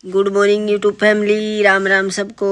Good morning YouTube family, Ram Ram सबको।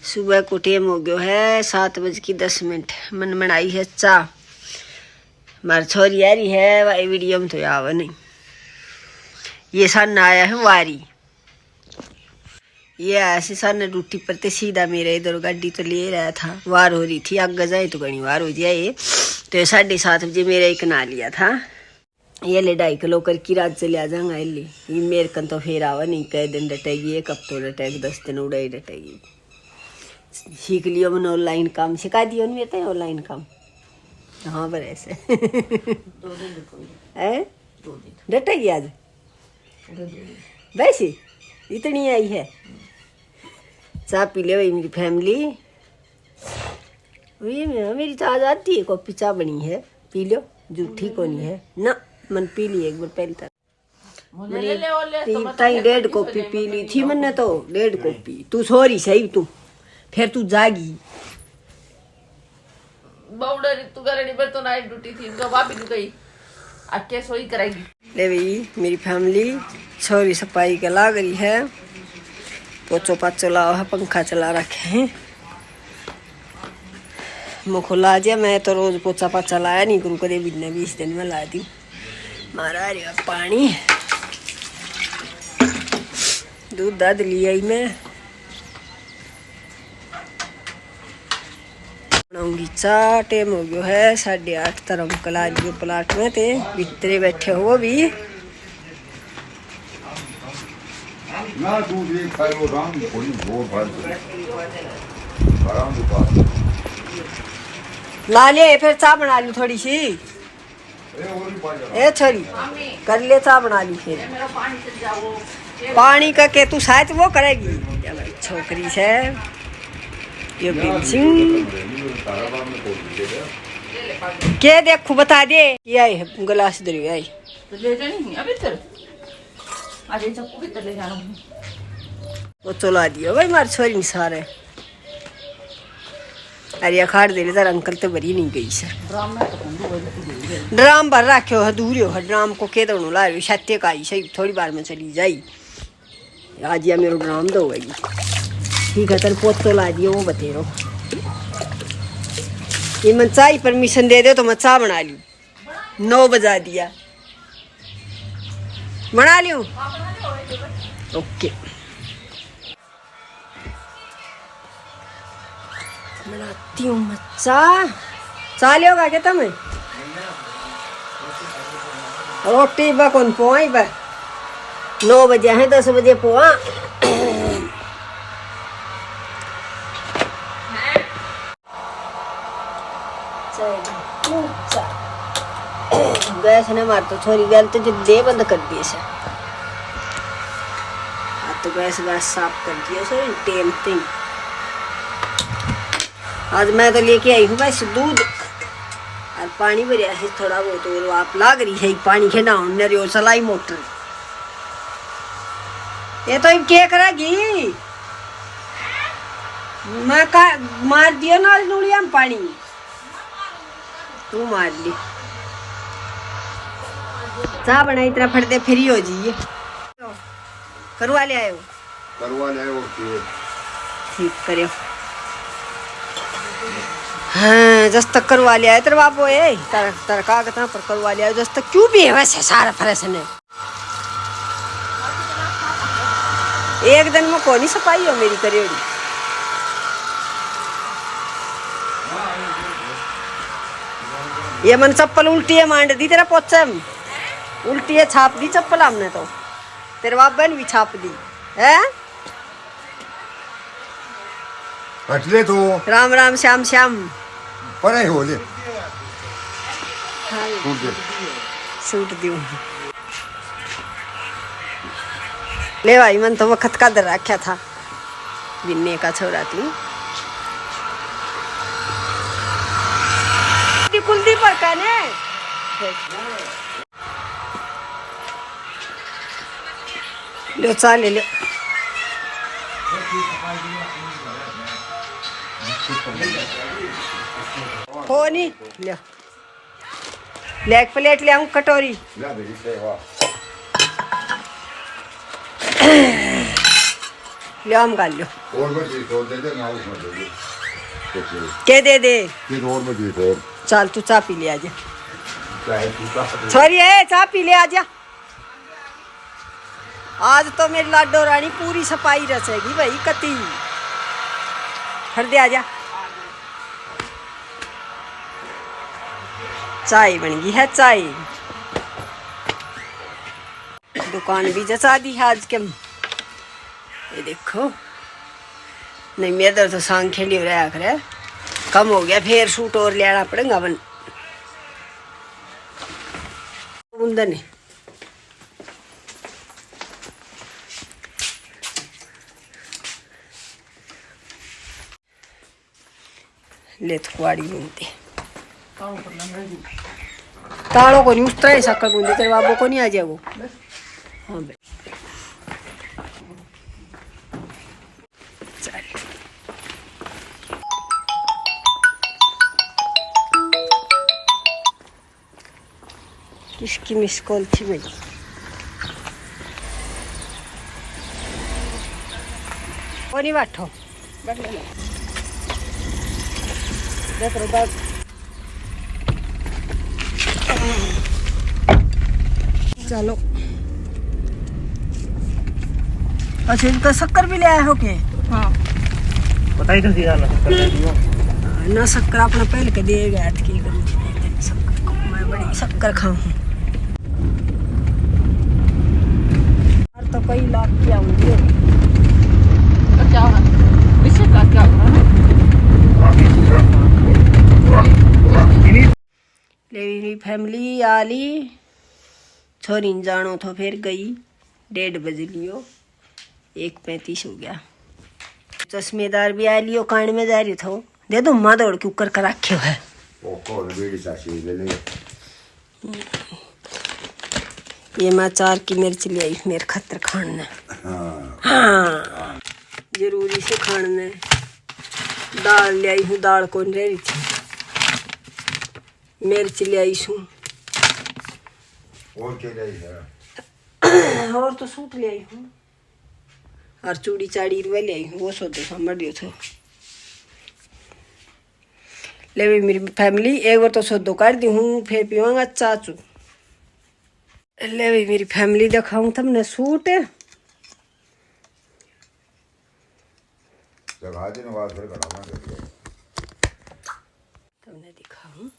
सुबह को टाइम हो गयो है 7:10। मन बनाई है चाह। मारी छोरी आ रही है वाई वीडियो में तो आवा नहीं। ये सन आया है वारी। ये ऐसे सन ड्यूटी पर ते सीधा मेरे इधर गाड़ी तो ले रहा था। वार हो रही थी, आगे जाए तो घनी वार हो जाए। तो 7:30 मेरे एक ना लिया था। ये ले 2.5 किलो करके रात से ले जाऊंगा। ये मेरे कन तो फिर आवा नहीं। कई दिन डटेगी, एक हफ्तो डटेगी, 10 दिन उड़ाई डटेगी। सीख लियो मैंने ऑनलाइन काम, सिखा दियो नहीं तो ऑनलाइन काम। हाँ पर ऐसे है डटेगी आज वैसे इतनी आई है। चाय पी ले भाई मेरी फैमिली। मेरी तो आज आती है कॉफी चाय बनी है, पी लो। जूठी को नहीं है ना, मन पी ली एक बार पहले तक। मैंने 1.5 कॉपी पी ली थी मैंने तो 1.5 कॉपी। तू सॉरी सही तू फिर तू जागी बाउडर तू करनी पर तो नाइट ड्यूटी थी इनका भाभी ने कही आके सोई कराएगी। ले भाई मेरी फैमिली छोरी सफाई के लाग रही है। पोचो पाचो लाओ है, पंखा चला रखे हैं। मुँह खुला दिया। मैं तो रोज पोचा पाचा लाया नहीं करूँ, कदे भी 20 दिन में ला दी। मारा रहा पानी दूध दाद लिया ही मैं। बनाऊंगी चाह। टाइम हो गयो है 8:30। तरम कला लियो प्लाट में थे भीतरे बैठे हो भी ना दूध एक खाए वो राम कोई वो भर ला ले। फिर चाह बना ली थोड़ी सी। ए छोरी कर ले चाह बना ली। फिर पानी का के तू शायद वो करेगी छोकरी से। ये के देखो बता दे। ये आई है गिलास इधर आई तो ले जानी अभी तक आज चक्कू भी ले जाना वो चला दियो भाई मार छोरी सारे। अरे अखाड़ दे तार अंकल तो भरी नहीं गई सर। ड्राम भर रखो है दूर हो। ड्राम को के दोनों ला रही छत्ते का आई सही थोड़ी बार में चली जाई। आज या मेरे ड्राम दो गई ठीक है। तेरे पोत तो ला दियो वो बतेरो। ये मैं चाय परमिशन दे दे तो मैं चाय बना लूँ। 9 बजा दिया बना लूँ। ओके बनाती हूँ मैं चाय। चाय लियोगा क्या तुम्हें? रोटी बा कौन पोई बा 9 बजे हैं 10 बजे पोआ। गैस ने मार तो छोरी गैल तो दे बंद कर दिए से। तो गैस साफ कर दिया सर टेम थिंग। आज मैं तो लेके आई हूँ बस दूध और पानी भरिया है थोड़ा बहुत। तो आप लाग रही है पानी खेना नरियो सलाई मोटर। ये तो क्या करेगी? मैं का मार दिया ना नूड़िया में पानी। तू मार ली चाह बनाई तरह फटते फ्री हो जाइए। करवा ले आयो ठीक करियो। हाँ जस तक करवा लिया है तेरे बापो ये तर कागज पर करवा लिया जस तक क्यों भी है वैसे सारा फरस ने। एक दिन में कौन ही सफाई हो मेरी करेड़ी। ये मन चप्पल उल्टी है मांड दी तेरा पोचा उल्टी है छाप दी चप्पल हमने तो। तेरे बाप बहन भी छाप दी है। हटले तो राम राम श्याम श्याम पर हो ले सूट दियो ले भाई। मन तो वक्त का दर रखा था बिन्ने का छोरा तू कुलदी पर कहने लो चाल ले लो। हो नहीं लो ले एक प्लेट ले आऊं कटोरी। लो हम कर लो और मजीद और दे दे ना उसमें दे दे के दे दे फिर और मजीद और चल तू चाय पी ले आजा चाहे तू का सॉरी है चाय पी ले आजा आज तो मेरी लाडो रानी पूरी सफाई रचेगी भाई कती हर दे आजा चाय बन गई है चाय दुकान भी जचा दी है आज के ये देखो नहीं मेरा तो सांग खेली हो रहा करे कम हो गया फिर सूट और लेना पड़ेगा अपन मुंदन है ले थुआड़ी बुनते तालों को नहीं उस तरह शक्कर बुनते तेरे बाबू को नहीं आ जाए वो हाँ भाई किसकी मिस कॉल थी भाई वो नहीं बैठो देख रो बात चलो अच्छा इनका शक्कर भी ले आए हो के हाँ बताई तो सीधा ना शक्कर ना शक्कर अपना पहले के दिए गए थे की करूँ शक्कर मैं बड़ी शक्कर खाऊं और तो कई लाख की आऊंगी तो क्या हुआ विषय का क्या हुआ लेवी फैमिली आली छोरी जानो तो फिर गई 1:30 बज लियो 1:35 हो गया चश्मेदार भी आ लियो कान में जा रही थो दे दो माँ दौड़ के ऊपर कर रखे है ओ कौन बीड़ी चाची ले ले ये मैं 4 की मिर्च ले आई मेरे खतर खाने हां हाँ जरूरी से खाने दाल ले आई हूँ दाल कौन रह रही थी मिर्च ले आई हूँ और क्या ले है और तो सूट ले आई हूँ और चूड़ी चाड़ी रुपये ले आई हूँ वो सो दो समझ दियो थे ले भी मेरी फैमिली एक बार तो सौदो कर दी हूँ फिर पीवांगा चाचू ले भी मेरी फैमिली दिखाऊँ तुमने सूट जगह दिन बाद फिर घड़ा में दे तुमने दिखाऊँ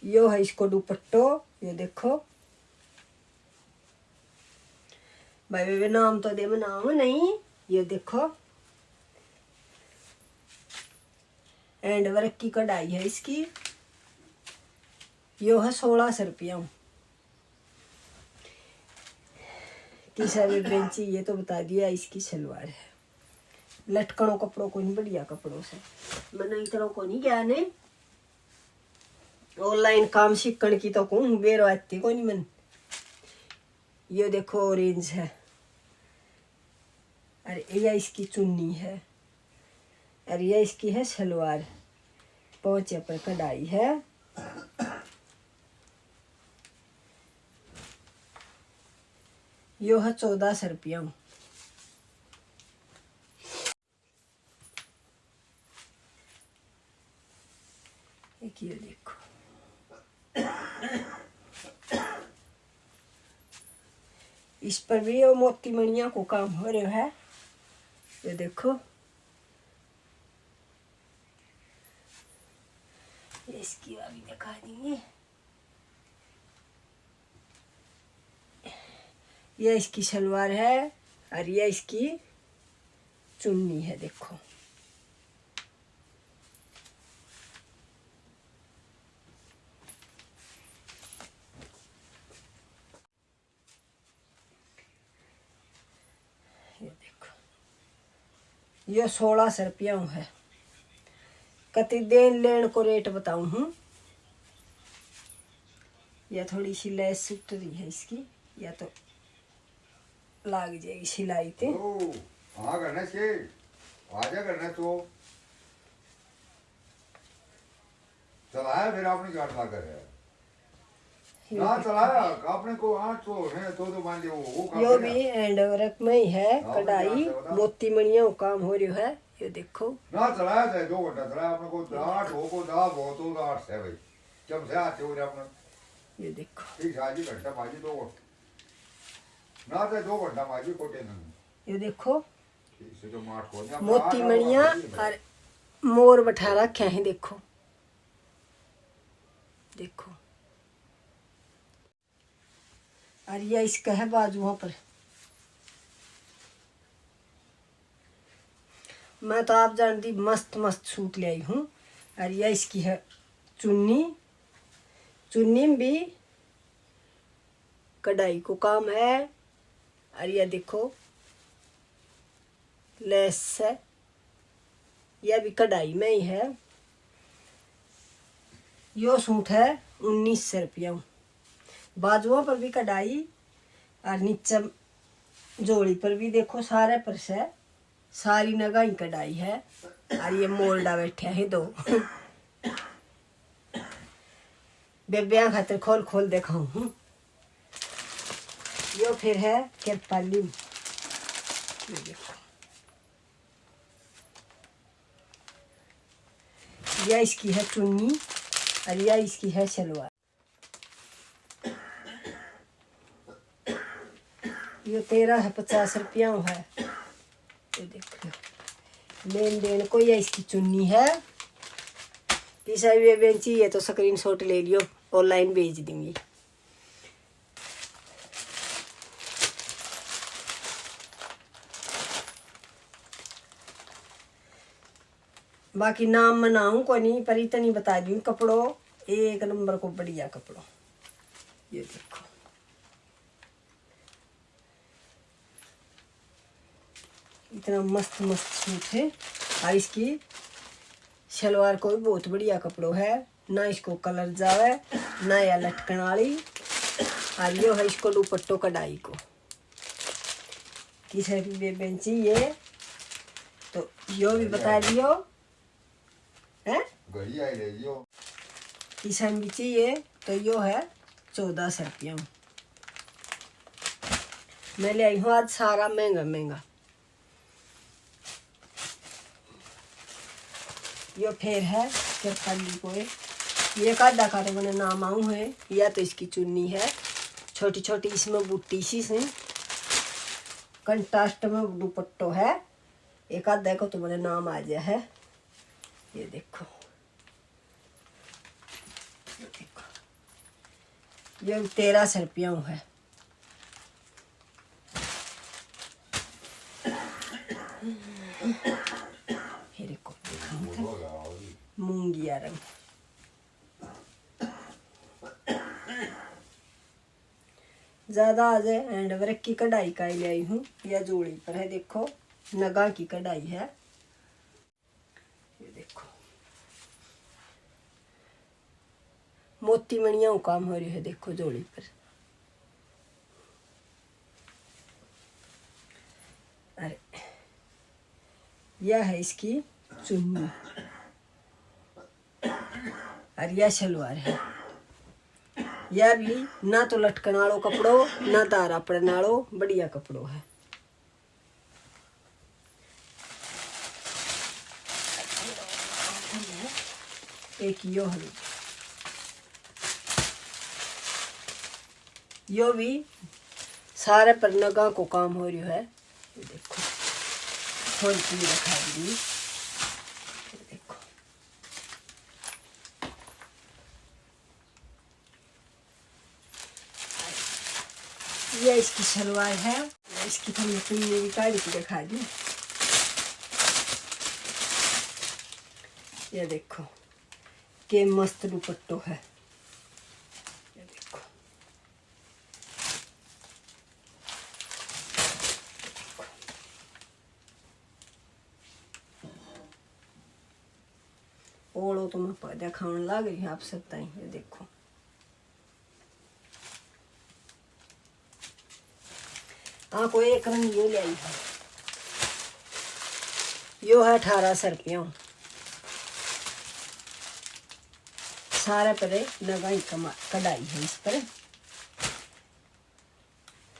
यो है इसको दुपट्टो ये देखो भाई बेबे नाम तो दे नाम नहीं ये देखो एंड वर्क की कढ़ाई है इसकी यो है 1600 रुपया तीसरा बेंची ये तो बता दिया इसकी सलवार है लटकनों कपड़ों को नहीं बढ़िया कपड़ों से मैंने इतना को नहीं क्या ने ऑनलाइन काम सीखने की तो कहूँ बेरो आती को नहीं मन ये देखो ऑरेंज है अरे यह इसकी चुन्नी है अरे यह इसकी है सलवार पोंचे पर कढ़ाई है यो है 1400 रुपया एक ये देखो इस पर भी वो मोती मणिया को काम हो रहा है ये देखो ये इसकी अभी दिखा देंगे ये इसकी सलवार है और ये इसकी चुन्नी है देखो ये देखो ये 1600 रुपया है। कति देन लेन को रेट बताऊं हूँ। या थोड़ी सी लेस उठ रही है इसकी, या तो लाग जाएगी सिलाई ते। ओ हाँ करना से आजा करना तो चलाया फिर आपने काटना करे ना चलाया आपने को हाँ तो है तो मान लियो वो काम यो करेगा। भी एंड वर्क में ही है, कढ़ाई मोती मणिया काम हो रही है। ये देखो ना चलाया था 2 घंटा चलाया आपने को दाट हो को दा बहुत हो दाट से भाई जब से आते हो आपने ये देखो ठीक साजी घंटा माजी 2 घंटा ना तो 2 घंटा माजी कोटे न ये देखो इसे तो मार को जा मोती मणिया और मोर बैठा रखे हैं। देखो देखो और ये इसका है बाजुओं पर। मैं तो आप जानती मस्त मस्त सूट ले आई हूँ। और ये इसकी है चुन्नी, चुन्नी में भी कढ़ाई को काम है। और ये देखो लेस है, यह भी कढ़ाई में ही है। यो सूट है 1900 रुपया। बाजुओं पर भी कढ़ाई और नीचे जोड़ी पर भी देखो सारे पर से सारी नगा ही कढ़ाई है। और ये मोल्डा बैठे है 2 बेबिया खातिर खोल खोल दिखाऊं हूँ। यो फिर है किरपाली, ये देखो यह इसकी है चुन्नी और यह इसकी है सलवार। ये 1350 रुपया है। ये देखो लेन देन को यह इसकी चुन्नी है। किसी भी बेंची है तो स्क्रीनशॉट ले लियो, ऑनलाइन भेज दूंगी। बाकी नाम मनाऊं को नहीं, पर इतनी बता दूं कपड़ों एक नंबर को बढ़िया कपड़ों। ये देखो इतना मस्त मस्त सूट है। और इसकी सलवार को भी बहुत बढ़िया कपड़ों है, ना इसको कलर जावे ना या लटकन वाली। और यो है इसको दुपट्टो कढ़ाई को। किसी भी बेंची ये तो यो भी बता दियो है। घड़ी आई ले जो किसान भी चाहिए तो यो है 1400 रुपया। मैं ले आई हूँ आज सारा महंगा महंगा। यो फिर है किरपाली को ये कादा का तो मैंने नाम आऊँ है। या तो इसकी चुन्नी है छोटी छोटी, इसमें बूटी सी से कंट्रास्ट में दुपट्टो है। एक आधा को तो मैंने नाम आ गया है। ये देखो ये 1300 रुपया है। फिर को मूंगिया रंग ज्यादा आ जाए एंड वर्क की कढ़ाई का ही ले आई हूँ। या जोड़ी पर है देखो नगा की कढ़ाई है। ये देखो मोती मणिया काम हो रही है। देखो जोड़ी पर अरे यह है इसकी चुन्नी और यह सलवार है। यह भी ना तो लटकन वालो कपड़ो ना तारा पड़ने वालो बढ़िया कपड़ो है। एक यो भी सारे पर नगा को काम हो रही है। ये देखो थोड़ी सी रखा दी। देखो ये इसकी सलवार है। इसकी तो मैं चुन्नी भी काढ़ी की दिखा दी। ये देखो के मस्त दुपट्टो है। ये देखो ओलो तो मैं दिखाने लग रही आप सकता ही ये देखो। हाँ कोई एक रंग ये ले आई है, यो है 1800 रुपया सारे पर नगाई कढ़ाई है इस पर।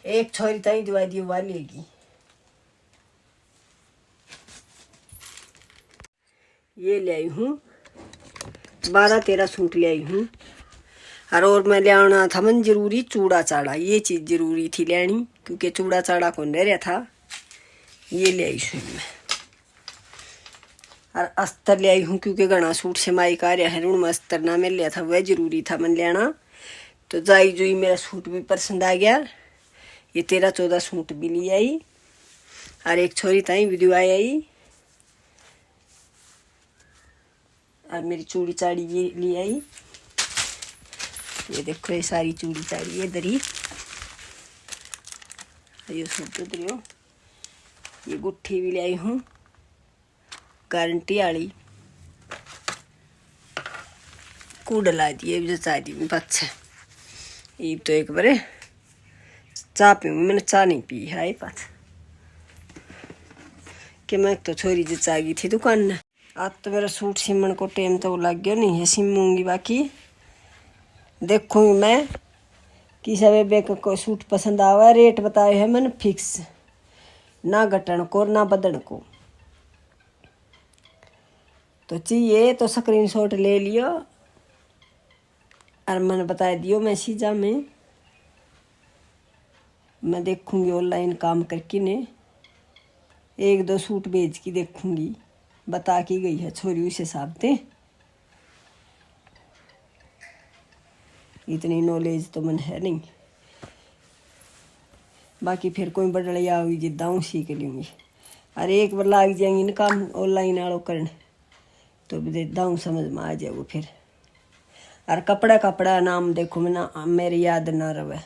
एक छोरी ताई दवाई दी वालेगी। ये ले आई हूँ 12-13 सूट ले आई हूँ। और मैं ले आना था मन जरूरी चूड़ा चाड़ा, ये चीज जरूरी थी लेनी क्योंकि चूड़ा चाड़ा कौन रह रहा था। ये ले आई हूँ मैं। और अस्तर ले आई हूँ क्योंकि घना सूट से माई का रहा है ऋण में अस्तर ना मिल लिया था, वह जरूरी था मन लेना। तो जाई जुई मेरा सूट भी पसंद आ गया। ये 13-14 सूट भी ले आई। और एक छोरी ताई वीडियो आई और मेरी चूड़ी चाड़ी भी ले आई। ये देखो ये सारी चूड़ी चाड़ी है दरी, ये सूट उतरियो। ये गुट्ठी भी ले आई हूँ गारंटी वाली, कूड़ ला दिए जचा दी अच्छा। ये तो एक बारे चाह पीऊँ, मैंने चाह नहीं पी है पास कि मैं तो छोरी जचा गई थी दुकान में। आज तो मेरा सूट सिमण को टाइम तो लग गया नहीं है, सिमूंगी बाकी देखूंगी मैं कि सब को सूट पसंद आवा। रेट बताए है मैंने फिक्स, ना घटन को ना बदन को। तो चाहिए तो स्क्रीनशॉट ले लियो और मैंने बता दियो मैसेजा में। मैं देखूंगी ऑनलाइन काम करके ने 1-2 सूट भेज के देखूंगी, बता के गई है छोरी उस हिसाब से। इतनी नॉलेज तो मन है नहीं, बाकी फिर कोई बदलिया हुई जिद्दा सीख लूँगी। अरे एक बार लाग जाएंगी ना काम ऑनलाइन वालों करने तो देता समझ में आ जाए वो फिर। और कपड़ा नाम देखो मैं ना मेरे याद ना रहे।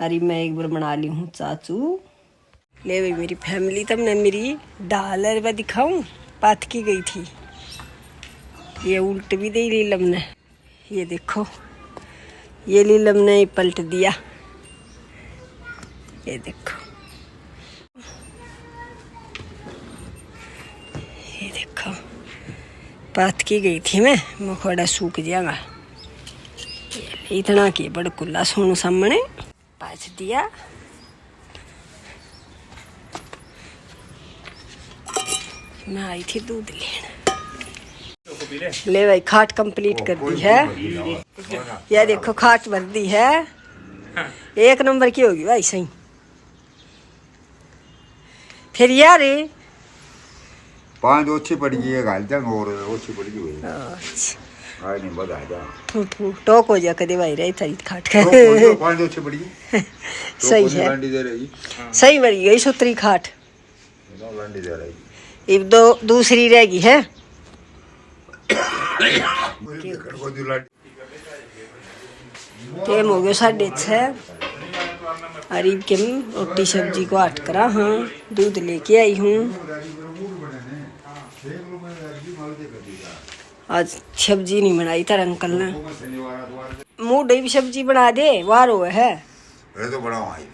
अरे मैं एक बार बना ली हूँ चाचू। ले भाई मेरी फैमिली तब ना मेरी डालर व दिखाऊं पात की गई थी। ये उल्ट भी दे लीलम ने, ये देखो ये लीलम ने पलट दिया। ये देखो ये देखो पात की गई थी मैं मुखड़ा सूख जाएगा। इतना की बड़ कुल्ला सोनू सामने पाच दिया। मैं आई थी दूध लेने। ले भाई खाट कंप्लीट कर दी है। यह देखो खाट भर दी है, 1 नंबर की होगी भाई सही। फिर यार 5 अच्छी पड़ गई है गाल जंग और अच्छी पड़ गई है। आई नहीं बता जा फू टोक हो जा कदे भाई रही थारी खाट का। 5 अच्छी पड़ गई सही है, लांडी दे रही सही बड़ी गई सुतरी खाट। लांडी दे रही अब दूसरी रह गई है। टाइम हो गया 6:30। अरीब के रोटी सब्जी को हट करा। हाँ दूध लेके आई हूँ। आज सब्जी नहीं बनाई था अंकल ने, मुँह भी सब्जी बना दे वार हुआ है। तो बनाओ आई